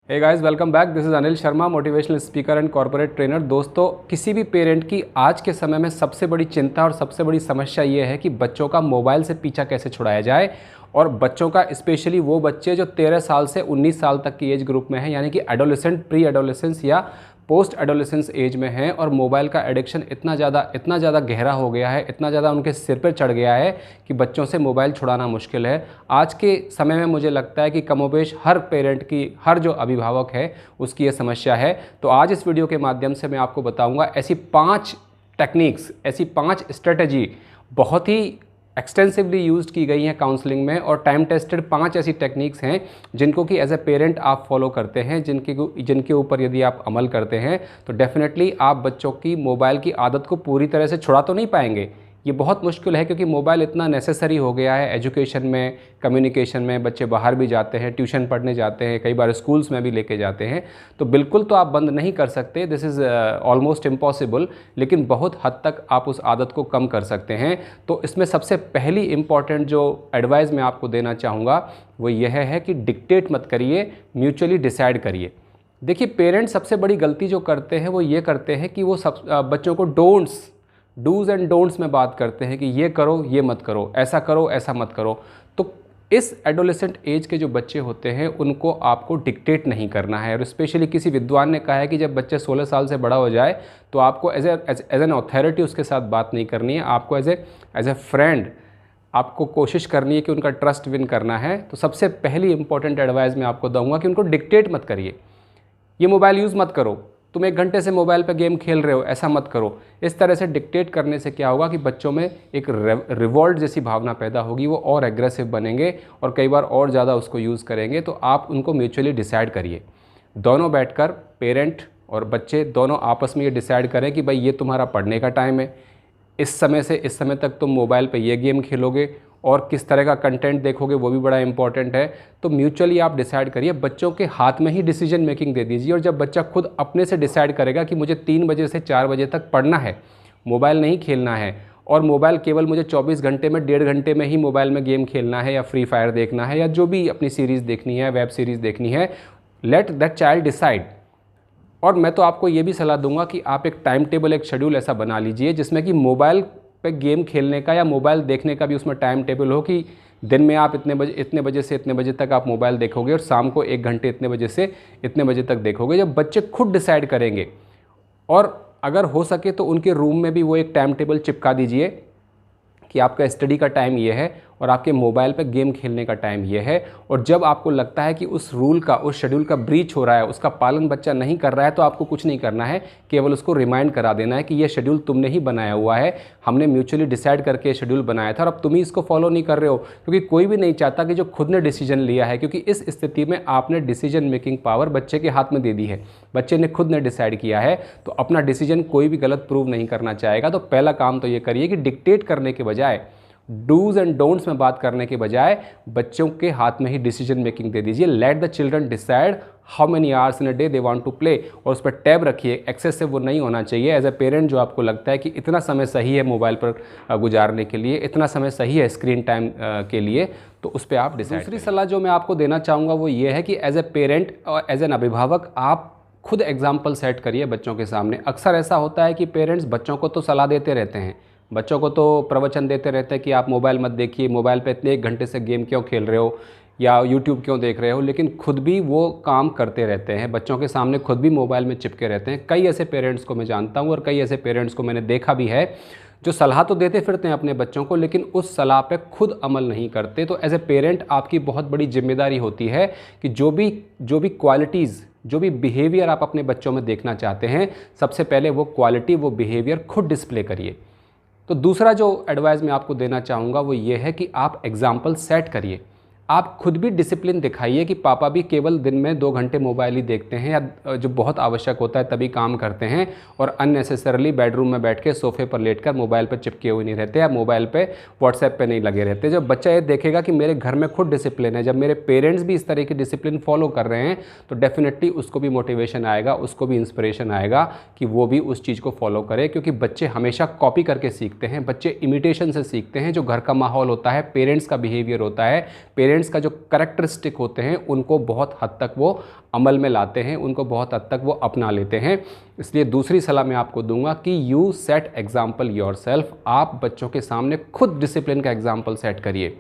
Hey guys, welcome back. This is Anil Sharma, motivational speaker and corporate trainer. दोस्तों, किसी भी parent की आज के समय में सबसे बड़ी चिंता और सबसे बड़ी समस्या ये है कि बच्चों का मोबाइल से पीछा कैसे छुड़ाया जाए। और बच्चों का स्पेशली वो बच्चे जो 13 साल से 19 साल तक की एज ग्रुप में हैं, यानी कि एडोलेसेंट, प्री एडोलेसेंस या पोस्ट एडोलेसेंस एज में हैं, और मोबाइल का एडिक्शन इतना ज़्यादा गहरा हो गया है, इतना ज़्यादा उनके सिर पर चढ़ गया है कि बच्चों से मोबाइल छुड़ाना मुश्किल है। आज के समय में मुझे लगता है कि कमोबेश हर पेरेंट की, हर जो अभिभावक है उसकी ये समस्या है। तो आज इस वीडियो के माध्यम से मैं आपको बताऊंगा ऐसी 5 टेक्निक्स, ऐसी 5 स्ट्रेटजी बहुत ही एक्सटेंसिवली यूज़ की गई हैं काउंसलिंग में, और टाइम टेस्टेड 5 ऐसी टेक्निक्स हैं जिनको कि एज ए पेरेंट आप फॉलो करते हैं, जिनके ऊपर यदि आप अमल करते हैं तो डेफिनेटली आप बच्चों की मोबाइल की आदत को पूरी तरह से छुड़ा तो नहीं पाएंगे। ये बहुत मुश्किल है क्योंकि मोबाइल इतना नेसेसरी हो गया है एजुकेशन में, कम्युनिकेशन में। बच्चे बाहर भी जाते हैं, ट्यूशन पढ़ने जाते हैं, कई बार स्कूल्स में भी लेके जाते हैं, तो बिल्कुल तो आप बंद नहीं कर सकते, दिस इज़ ऑलमोस्ट इम्पॉसिबल, लेकिन बहुत हद तक आप उस आदत को कम कर सकते हैं। तो इसमें सबसे पहली इम्पॉर्टेंट जो एडवाइस मैं आपको देना चाहूँगा वो यह है कि डिक्टेट मत करिए, म्यूचुअली डिसाइड करिए। देखिए, पेरेंट्स सबसे बड़ी गलती जो करते हैं वो ये करते हैं कि वो बच्चों को डूज़ एंड डोंट्स में बात करते हैं कि ये करो, ये मत करो, ऐसा मत करो। तो इस एडोलेसेंट एज के जो बच्चे होते हैं उनको आपको डिक्टेट नहीं करना है। और स्पेशली किसी विद्वान ने कहा है कि जब बच्चे 16 साल से बड़ा हो जाए तो आपको एज एन अथॉरिटी उसके साथ बात नहीं करनी है, आपको एज ए फ्रेंड आपको कोशिश करनी है कि उनका ट्रस्ट विन करना है। तो सबसे पहली इंपॉर्टेंट एडवाइस मैं आपको दूंगा कि उनको डिक्टेट मत करिए। ये मोबाइल यूज़ मत करो, तुम 1 घंटे से मोबाइल पर गेम खेल रहे हो, ऐसा मत करो। इस तरह से डिक्टेट करने से क्या होगा कि बच्चों में एक रिवॉल्ट जैसी भावना पैदा होगी, वो और एग्रेसिव बनेंगे और कई बार और ज़्यादा उसको यूज़ करेंगे। तो आप उनको म्यूचुअली डिसाइड करिए, दोनों बैठकर, पेरेंट और बच्चे दोनों आपस में ये डिसाइड करें कि भाई ये तुम्हारा पढ़ने का टाइम है, इस समय से इस समय तक तुम मोबाइल पे ये गेम खेलोगे, और किस तरह का कंटेंट देखोगे वो भी बड़ा इंपॉर्टेंट है। तो म्यूचुअली आप डिसाइड करिए, बच्चों के हाथ में ही डिसीजन मेकिंग दे दीजिए। और जब बच्चा खुद अपने से डिसाइड करेगा कि मुझे 3 बजे से 4 बजे तक पढ़ना है, मोबाइल नहीं खेलना है, और मोबाइल केवल मुझे 24 घंटे में 1.5 घंटे में ही मोबाइल में गेम खेलना है या फ्री फायर देखना है या जो भी अपनी सीरीज़ देखनी है, वेब सीरीज़ देखनी है, लेट दैट चाइल्ड डिसाइड। और मैं तो आपको ये भी सलाह दूंगा कि आप एक टाइम टेबल, एक शेड्यूल ऐसा बना लीजिए जिसमें कि मोबाइल पे गेम खेलने का या मोबाइल देखने का भी उसमें टाइम टेबल हो कि दिन में आप इतने बजे से इतने बजे तक आप मोबाइल देखोगे और शाम को 1 घंटे इतने बजे से इतने बजे तक देखोगे। जब बच्चे खुद डिसाइड करेंगे, और अगर हो सके तो उनके रूम में भी वो एक टाइम टेबल चिपका दीजिए कि आपका स्टडी का टाइम ये है और आपके मोबाइल पे गेम खेलने का टाइम ये है। और जब आपको लगता है कि उस रूल का, उस शेड्यूल का ब्रीच हो रहा है, उसका पालन बच्चा नहीं कर रहा है, तो आपको कुछ नहीं करना है, केवल उसको रिमाइंड करा देना है कि ये शेड्यूल तुमने ही बनाया हुआ है, हमने म्यूचुअली डिसाइड करके शेड्यूल बनाया था और अब तुम ही इसको फॉलो नहीं कर रहे हो। क्योंकि कोई भी नहीं चाहता कि जो खुद ने डिसीजन लिया है, क्योंकि इस स्थिति में आपने डिसीजन मेकिंग पावर बच्चे के हाथ में दे दी है, बच्चे ने खुद ने डिसाइड किया है, तो अपना डिसीजन कोई भी गलत प्रूव नहीं करना चाहेगा। तो पहला काम तो ये करिए कि डिक्टेट करने के बजाय, डूज एंड डोंट्स में बात करने के बजाय बच्चों के हाथ में ही डिसीजन मेकिंग दे दीजिए। Let the children decide how many hours in a day they want to play, और उस पर टैब रखिए, एक्सेसिव वो नहीं होना चाहिए। एज ए पेरेंट जो आपको लगता है कि इतना समय सही है मोबाइल पर गुजारने के लिए, इतना समय सही है स्क्रीन टाइम के लिए, तो उस पर आप डिसाइड। दूसरी सलाह जो मैं आपको देना चाहूँगा वो ये है कि एज ए पेरेंट और एज एन अभिभावक आप खुद एग्जाम्पल सेट करिए बच्चों के सामने। अक्सर ऐसा होता है कि पेरेंट्स बच्चों को तो सलाह देते रहते हैं, बच्चों को तो प्रवचन देते रहते हैं कि आप मोबाइल मत देखिए, मोबाइल पे इतने 1 घंटे से गेम क्यों खेल रहे हो या यूट्यूब क्यों देख रहे हो, लेकिन खुद भी वो काम करते रहते हैं, बच्चों के सामने खुद भी मोबाइल में चिपके रहते हैं। कई ऐसे पेरेंट्स को मैं जानता हूँ और कई ऐसे पेरेंट्स को मैंने देखा भी है जो सलाह तो देते फिरते हैं अपने बच्चों को, लेकिन उस सलाह पे खुद अमल नहीं करते। तो एज ए पेरेंट आपकी बहुत बड़ी जिम्मेदारी होती है कि जो भी क्वालिटीज़, जो भी बिहेवियर आप अपने बच्चों में देखना चाहते हैं, सबसे पहले वो क्वालिटी, वो बिहेवियर खुद डिस्प्ले करिए। तो दूसरा जो एडवाइस मैं आपको देना चाहूँगा वो ये है कि आप एग्जाम्पल सेट करिए, आप खुद भी डिसिप्लिन दिखाइए कि पापा भी केवल दिन में 2 घंटे मोबाइल ही देखते हैं या जो बहुत आवश्यक होता है तभी काम करते हैं, और अननेसेसरली बेडरूम में बैठ के सोफे पर लेटकर मोबाइल पर चिपके हुए नहीं रहते या मोबाइल पे व्हाट्सएप पे नहीं लगे रहते। जब बच्चा ये देखेगा कि मेरे घर में खुद डिसिप्लिन है, जब मेरे पेरेंट्स भी इस तरह की डिसिप्लिन फॉलो कर रहे हैं, तो डेफिनेटली उसको भी मोटिवेशन आएगा, उसको भी इंस्पिरेशन आएगा कि वो भी उस चीज़ को फॉलो करे। क्योंकि बच्चे हमेशा कॉपी करके सीखते हैं, बच्चे इमिटेशन से सीखते हैं। जो घर का माहौल होता है, पेरेंट्स का बिहेवियर होता है, पेरेंट्स पेरेंट्स का जो करैक्टरिस्टिक होते हैं उनको बहुत हद तक वो अमल में लाते हैं, उनको बहुत हद तक वो अपना लेते हैं। इसलिए दूसरी सलाह मैं आपको दूंगा कि यू सेट एग्जाम्पल योरसेल्फ। आप बच्चों के सामने खुद डिसिप्लिन का एग्जाम्पल सेट करिए।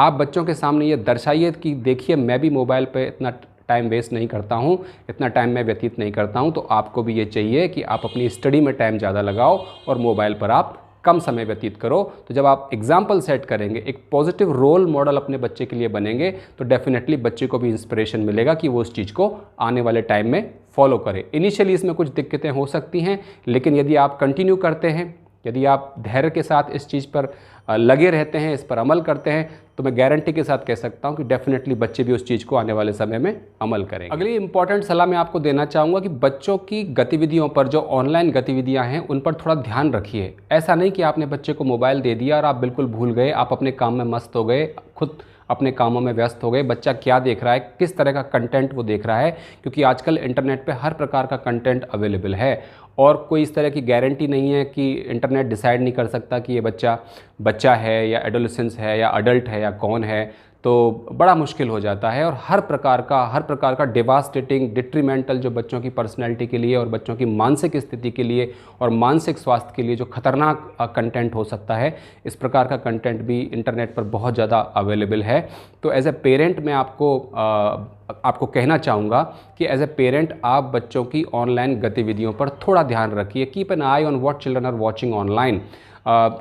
आप बच्चों के सामने ये दर्शाइए कि देखिए मैं भी मोबाइल पे इतना टाइम वेस्ट नहीं करता हूँ, इतना टाइम मैं व्यतीत नहीं करता हूँ, तो आपको भी ये चाहिए कि आप अपनी स्टडी में टाइम ज़्यादा लगाओ और मोबाइल पर आप कम समय व्यतीत करो। तो जब आप एग्जाम्पल सेट करेंगे, एक पॉजिटिव रोल मॉडल अपने बच्चे के लिए बनेंगे, तो डेफिनेटली बच्चे को भी इंस्पिरेशन मिलेगा कि वो उस चीज़ को आने वाले टाइम में फॉलो करे। इनिशियली इसमें कुछ दिक्कतें हो सकती हैं, लेकिन यदि आप कंटिन्यू करते हैं, यदि आप धैर्य के साथ इस चीज़ पर लगे रहते हैं, इस पर अमल करते हैं, तो मैं गारंटी के साथ कह सकता हूं कि डेफिनेटली बच्चे भी उस चीज़ को आने वाले समय में अमल करेंगे। अगली इंपॉर्टेंट सलाह मैं आपको देना चाहूँगा कि बच्चों की गतिविधियों पर, जो ऑनलाइन गतिविधियां हैं, उन पर थोड़ा ध्यान रखिए। ऐसा नहीं कि आपने बच्चे को मोबाइल दे दिया और आप बिल्कुल भूल गए, आप अपने काम में मस्त हो गए, खुद अपने कामों में व्यस्त हो गए। बच्चा क्या देख रहा है, किस तरह का कंटेंट वो देख रहा है, क्योंकि आजकल इंटरनेट पे हर प्रकार का कंटेंट अवेलेबल है और कोई इस तरह की गारंटी नहीं है कि इंटरनेट डिसाइड नहीं कर सकता कि ये बच्चा है या एडोलेसेंस है या अडल्ट है या कौन है। तो बड़ा मुश्किल हो जाता है और हर प्रकार का डिवास्टेटिंग, डिट्रीमेंटल जो बच्चों की पर्सनैलिटी के लिए और बच्चों की मानसिक स्थिति के लिए और मानसिक स्वास्थ्य के लिए जो खतरनाक कंटेंट हो सकता है, इस प्रकार का कंटेंट भी इंटरनेट पर बहुत ज़्यादा अवेलेबल है। तो एज ए पेरेंट मैं आपको कहना चाहूँगा कि एज ए पेरेंट आप बच्चों की ऑनलाइन गतिविधियों पर थोड़ा ध्यान रखिए। Keep an eye on what children are watching online.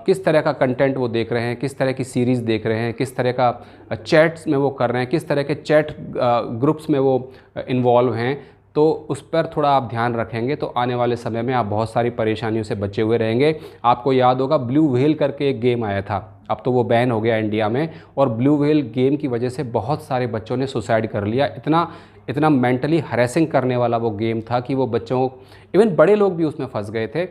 किस तरह का कंटेंट वो देख रहे हैं, किस तरह की सीरीज़ देख रहे हैं, किस तरह का चैट्स में वो कर रहे हैं, किस तरह के चैट ग्रुप्स में वो इन्वॉल्व हैं। तो उस पर थोड़ा आप ध्यान रखेंगे तो आने वाले समय में आप बहुत सारी परेशानियों से बचे हुए रहेंगे। आपको याद होगा ब्लू व्हेल करके एक गेम आया था, अब तो वो बैन हो गया इंडिया में, और ब्लू व्हेल गेम की वजह से बहुत सारे बच्चों ने सुसाइड कर लिया। इतना मेंटली हरेसिंग करने वाला वो गेम था कि वो बच्चों, इवन बड़े लोग भी उसमें फंस गए थे।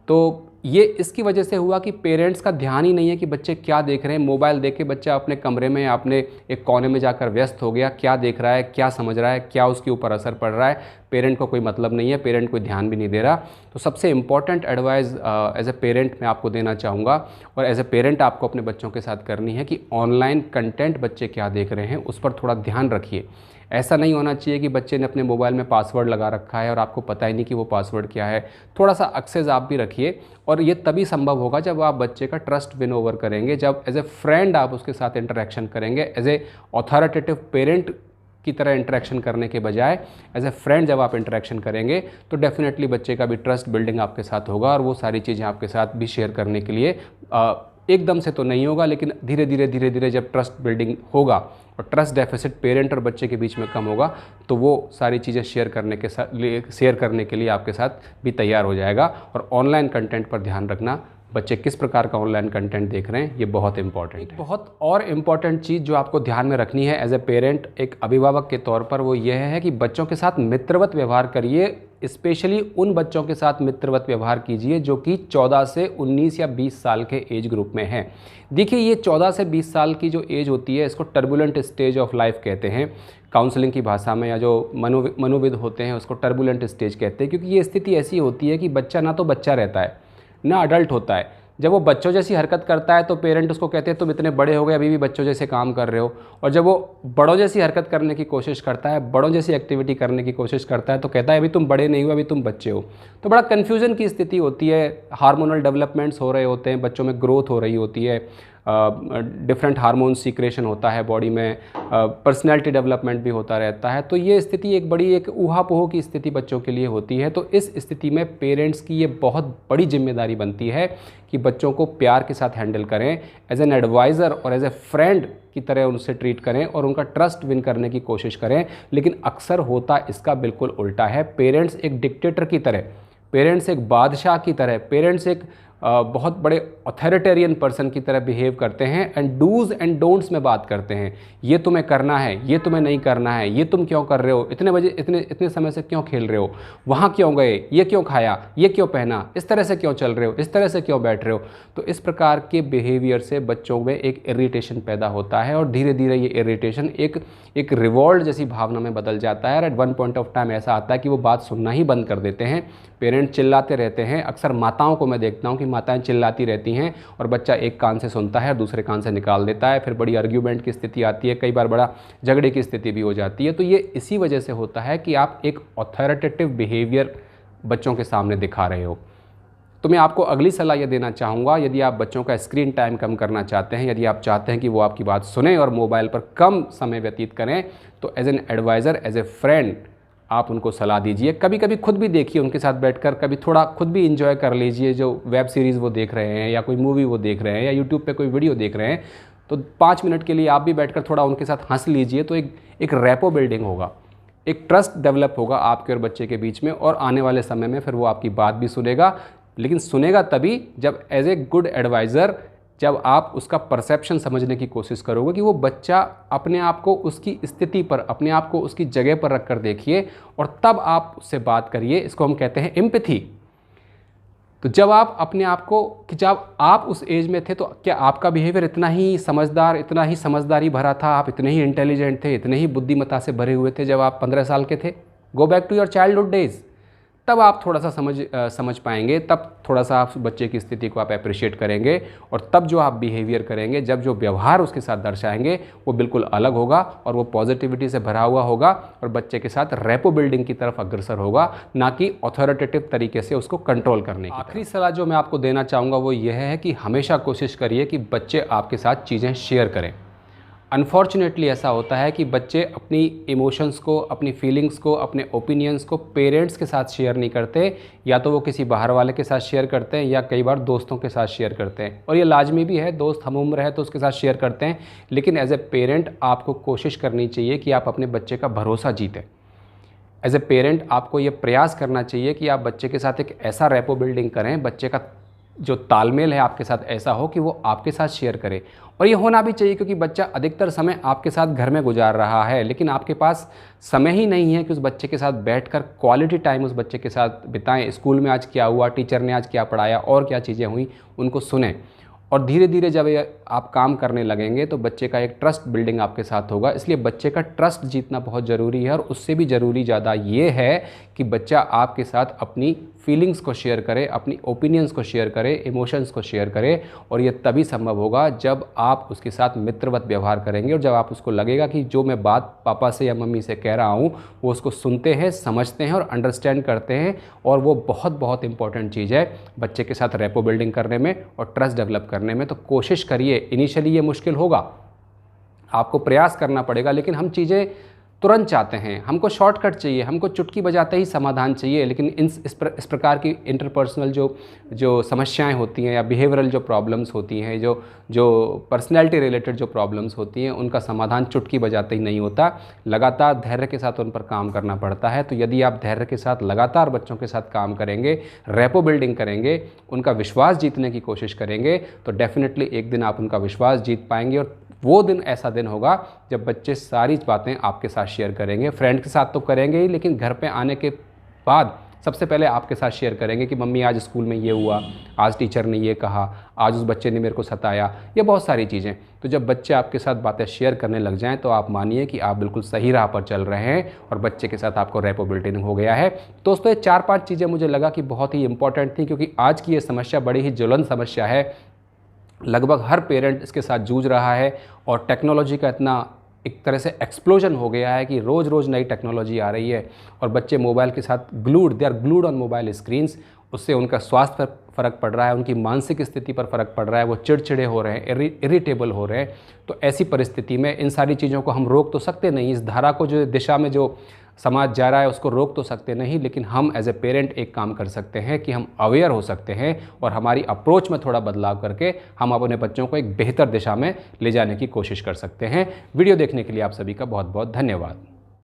तो ये इसकी वजह से हुआ कि पेरेंट्स का ध्यान ही नहीं है कि बच्चे क्या देख रहे हैं। मोबाइल देख के बच्चा अपने कमरे में या अपने एक कोने में जाकर व्यस्त हो गया, क्या देख रहा है, क्या समझ रहा है, क्या उसके ऊपर असर पड़ रहा है, पेरेंट को कोई मतलब नहीं है, पेरेंट कोई ध्यान भी नहीं दे रहा। तो सबसे important advice as a parent मैं आपको देना चाहूँगा और एज ए पेरेंट आपको अपने बच्चों के साथ करनी है कि ऑनलाइन कंटेंट बच्चे क्या देख रहे हैं उस पर थोड़ा ध्यान रखिए। ऐसा नहीं होना चाहिए कि बच्चे ने अपने मोबाइल में पासवर्ड लगा रखा है और आपको पता ही नहीं कि वो पासवर्ड क्या है। थोड़ा सा एक्सेस आप भी रखिए, और ये तभी संभव होगा जब आप बच्चे का ट्रस्ट विन ओवर करेंगे, जब एज ए फ्रेंड आप उसके साथ इंटरेक्शन करेंगे, एज ए अथॉरिटेटिव पेरेंट की तरह इंटरेक्शन करने के बजाय एज ए फ्रेंड जब आप इंटरेक्शन करेंगे तो डेफिनेटली बच्चे का भी ट्रस्ट बिल्डिंग आपके साथ होगा और वो सारी चीज़ें आपके साथ भी शेयर करने के लिए एकदम से तो नहीं होगा, लेकिन धीरे धीरे जब ट्रस्ट बिल्डिंग होगा और ट्रस्ट डेफिसिट पेरेंट और बच्चे के बीच में कम होगा तो वो सारी चीज़ें शेयर करने के लिए आपके साथ भी तैयार हो जाएगा। और ऑनलाइन कंटेंट पर ध्यान रखना, बच्चे किस प्रकार का ऑनलाइन कंटेंट देख रहे हैं, ये बहुत इंपॉर्टेंट है। बहुत और इम्पॉर्टेंट चीज़ जो आपको ध्यान में रखनी है एज ए पेरेंट, एक अभिभावक के तौर पर, वो ये है कि बच्चों के साथ मित्रवत व्यवहार करिए। स्पेशली उन बच्चों के साथ मित्रवत व्यवहार कीजिए जो कि 14 से 19 या 20 साल के एज ग्रुप में हैं। देखिए, ये 14 से 20 साल की जो एज होती है इसको टर्बुलेंट स्टेज ऑफ लाइफ कहते हैं काउंसलिंग की भाषा में, या जो मनोविद होते हैं उसको टर्बुलेंट स्टेज कहते हैं, क्योंकि ये स्थिति ऐसी होती है कि बच्चा ना तो बच्चा रहता है ना अडल्ट होता है। जब वो बच्चों जैसी हरकत करता है तो पेरेंट उसको कहते हैं तुम इतने बड़े हो गए अभी भी बच्चों जैसे काम कर रहे हो, और जब वो बड़ों जैसी हरकत करने की कोशिश करता है, बड़ों जैसी एक्टिविटी करने की कोशिश करता है, तो कहता है अभी तुम बड़े नहीं हो, अभी तुम बच्चे हो। तो बड़ा कन्फ्यूज़न की स्थिति होती है। हार्मोनल डेवलपमेंट्स हो रहे होते हैं, बच्चों में ग्रोथ हो रही होती है, डिफरेंट हार्मोन सीक्रेशन होता है बॉडी में, पर्सनैलिटी डेवलपमेंट भी होता रहता है। तो ये स्थिति एक ऊहापोह की स्थिति बच्चों के लिए होती है। तो इस स्थिति में पेरेंट्स की ये बहुत बड़ी जिम्मेदारी बनती है कि बच्चों को प्यार के साथ हैंडल करें, एज एन एडवाइज़र और एज ए फ्रेंड की तरह उनसे ट्रीट करें और उनका ट्रस्ट विन करने की कोशिश करें। लेकिन अक्सर होता इसका बिल्कुल उल्टा है। पेरेंट्स एक डिक्टेटर की तरह, पेरेंट्स एक बादशाह की तरह, पेरेंट्स एक बहुत बड़े अथॉरिटेरियन पर्सन की तरह बिहेव करते हैं एंड डूज़ एंड डोंट्स में बात करते हैं। ये तुम्हें करना है, ये तुम्हें नहीं करना है, ये तुम क्यों कर रहे हो, इतने बजे इतने समय से क्यों खेल रहे हो, वहाँ क्यों गए, ये क्यों खाया, ये क्यों पहना, इस तरह से क्यों चल रहे हो, इस तरह से क्यों बैठ रहे हो। तो इस प्रकार के बिहेवियर से बच्चों में एक इरिटेशन पैदा होता है और धीरे धीरे ये इरिटेशन एक रिवॉल्ट जैसी भावना में बदल जाता है। और at one point of time ऐसा आता है कि वो बात सुनना ही बंद कर देते हैं। पेरेंट्स चिल्लाते रहते हैं। अक्सर माताओं को मैं देखता हूँ कि माताएं चिल्लाती रहती हैं हैं और बच्चा एक कान से सुनता है और दूसरे कान से निकाल देता है, फिर बड़ी आर्ग्यूमेंट की स्थिति आती है, कई बार बड़ा झगड़े की स्थिति भी हो जाती है। तो ये इसी वजह से होता है कि आप एक ऑथोरिटेटिव बिहेवियर बच्चों के सामने दिखा रहे हो। तो मैं आपको अगली सलाह ये देना चाहूँगा, यदि आप बच्चों का स्क्रीन टाइम कम करना चाहते हैं, यदि आप चाहते हैं कि वो आपकी बात सुने और मोबाइल पर कम समय व्यतीत करें, तो as an adviser, as a friend आप उनको सलाह दीजिए। कभी कभी खुद भी देखिए उनके साथ बैठकर, कभी थोड़ा खुद भी इंजॉय कर लीजिए। जो वेब सीरीज़ वो देख रहे हैं या कोई मूवी वो देख रहे हैं या यूट्यूब पे कोई वीडियो देख रहे हैं, तो 5 मिनट के लिए आप भी बैठकर थोड़ा उनके साथ हंस लीजिए। तो एक रैपो बिल्डिंग होगा, एक ट्रस्ट डेवलप होगा आपके और बच्चे के बीच में, और आने वाले समय में फिर वो आपकी बात भी सुनेगा। लेकिन सुनेगा तभी जब एज ए गुड एडवाइज़र, जब आप उसका परसेप्शन समझने की कोशिश करोगे कि वो बच्चा अपने आप को उसकी स्थिति पर, अपने आप को उसकी जगह पर रख कर देखिए और तब आप उससे बात करिए। इसको हम कहते हैं एम्पैथी। तो जब आप अपने आप को, कि जब आप उस एज में थे तो क्या आपका बिहेवियर इतना ही समझदार, इतना ही समझदारी भरा था, आप इतने ही इंटेलिजेंट थे, इतने ही बुद्धिमत्ता से भरे हुए थे जब आप 15 साल के थे? Go back to your childhood days, तब आप थोड़ा सा समझ पाएंगे, तब थोड़ा सा आप बच्चे की स्थिति को आप अप्रिशिएट करेंगे, और तब जो आप बिहेवियर करेंगे, जब जो व्यवहार उसके साथ दर्शाएंगे, वो बिल्कुल अलग होगा और वो पॉजिटिविटी से भरा हुआ होगा और बच्चे के साथ रैपो बिल्डिंग की तरफ अग्रसर होगा, ना कि ऑथोरिटेटिव तरीके से उसको कंट्रोल करने की। आखिरी सलाह जो मैं आपको देना चाहूँगा वो यह है कि हमेशा कोशिश करिए कि बच्चे आपके साथ चीज़ें शेयर करें। अनफॉर्चुनेटली ऐसा होता है कि बच्चे अपनी इमोशंस को, अपनी फीलिंग्स को, अपने ओपिनियंस को पेरेंट्स के साथ शेयर नहीं करते, या तो वो किसी बाहर वाले के साथ शेयर करते हैं या कई बार दोस्तों के साथ शेयर करते हैं। और ये लाजमी भी है, दोस्त हम उम्र है तो उसके साथ शेयर करते हैं, लेकिन एज ए पेरेंट आपको कोशिश करनी चाहिए कि आप अपने बच्चे का भरोसा जीतें। एज ए पेरेंट आपको ये प्रयास करना चाहिए कि आप बच्चे के साथ एक ऐसा रैपो बिल्डिंग करें, बच्चे का जो तालमेल है आपके साथ ऐसा हो कि वो आपके साथ शेयर करे। और ये होना भी चाहिए क्योंकि बच्चा अधिकतर समय आपके साथ घर में गुजार रहा है, लेकिन आपके पास समय ही नहीं है कि उस बच्चे के साथ बैठकर क्वालिटी टाइम उस बच्चे के साथ बिताएं। स्कूल में आज क्या हुआ, टीचर ने आज क्या पढ़ाया और क्या चीज़ें हुई, उनको सुनें। और धीरे धीरे जब आप काम करने लगेंगे तो बच्चे का एक ट्रस्ट बिल्डिंग आपके साथ होगा। इसलिए बच्चे का ट्रस्ट जीतना बहुत ज़रूरी है, और उससे भी ज़रूरी ज़्यादा ये है कि बच्चा आपके साथ अपनी फीलिंग्स को शेयर करे, अपनी ओपिनियंस को शेयर करे, इमोशंस को शेयर करे। और ये तभी संभव होगा जब आप उसके साथ मित्रवत व्यवहार करेंगे, और जब आप उसको लगेगा कि जो मैं बात पापा से या मम्मी से कह रहा हूँ वो उसको सुनते हैं, समझते हैं और अंडरस्टैंड करते हैं। और वो बहुत बहुत इंपॉर्टेंट चीज़ है बच्चे के साथ रैपो बिल्डिंग करने में और ट्रस्ट डेवलप करने में। तो कोशिश करिए, इनिशियली ये मुश्किल होगा, आपको प्रयास करना पड़ेगा, लेकिन हम चीज़ें तुरंत चाहते हैं, हमको शॉर्टकट चाहिए, हमको चुटकी बजाते ही समाधान चाहिए। लेकिन इस प्रकार की इंटरपर्सनल जो समस्याएं होती हैं या बिहेवियरल जो प्रॉब्लम्स होती हैं, जो पर्सनैलिटी रिलेटेड जो प्रॉब्लम्स होती हैं, उनका समाधान चुटकी बजाते ही नहीं होता, लगातार धैर्य के साथ उन पर काम करना पड़ता है। तो यदि आप धैर्य के साथ लगातार बच्चों के साथ काम करेंगे, रैपो बिल्डिंग करेंगे, उनका विश्वास जीतने की कोशिश करेंगे, तो डेफिनेटली एक दिन आप उनका विश्वास जीत पाएंगे। और वो दिन ऐसा दिन होगा जब बच्चे सारी बातें आपके साथ शेयर करेंगे। फ्रेंड के साथ तो करेंगे ही, लेकिन घर पे आने के बाद सबसे पहले आपके साथ शेयर करेंगे कि मम्मी आज स्कूल में ये हुआ, आज टीचर ने ये कहा, आज उस बच्चे ने मेरे को सताया, ये बहुत सारी चीज़ें। तो जब बच्चे आपके साथ बातें शेयर करने लग जाएं तो आप मानिए कि आप बिल्कुल सही राह पर चल रहे हैं और बच्चे के साथ आपको रैपो बिल्डिंग हो गया है। दोस्तों, ये 4-5 चीज़ें मुझे लगा कि बहुत ही इंपॉर्टेंट थी, क्योंकि आज की ये समस्या बड़ी ही ज्वलंत समस्या है। लगभग हर पेरेंट इसके साथ जूझ रहा है, और टेक्नोलॉजी का इतना एक तरह से एक्सप्लोजन हो गया है कि रोज़ रोज़ नई टेक्नोलॉजी आ रही है और बच्चे मोबाइल के साथ they are glued on mobile screens. उससे उनका स्वास्थ्य पर फ़र्क पड़ रहा है, उनकी मानसिक स्थिति पर फ़र्क पड़ रहा है, वो चिड़चिड़े हो रहे हैं, इरिटेबल हो रहे हैं। तो ऐसी परिस्थिति में इन सारी चीज़ों को हम रोक तो सकते नहीं, इस धारा को जो दिशा में जो समाज जा रहा है उसको रोक तो सकते नहीं, लेकिन हम एज ए पेरेंट एक काम कर सकते हैं कि हम अवेयर हो सकते हैं और हमारी अप्रोच में थोड़ा बदलाव करके हम अपने बच्चों को एक बेहतर दिशा में ले जाने की कोशिश कर सकते हैं। वीडियो देखने के लिए आप सभी का बहुत बहुत धन्यवाद।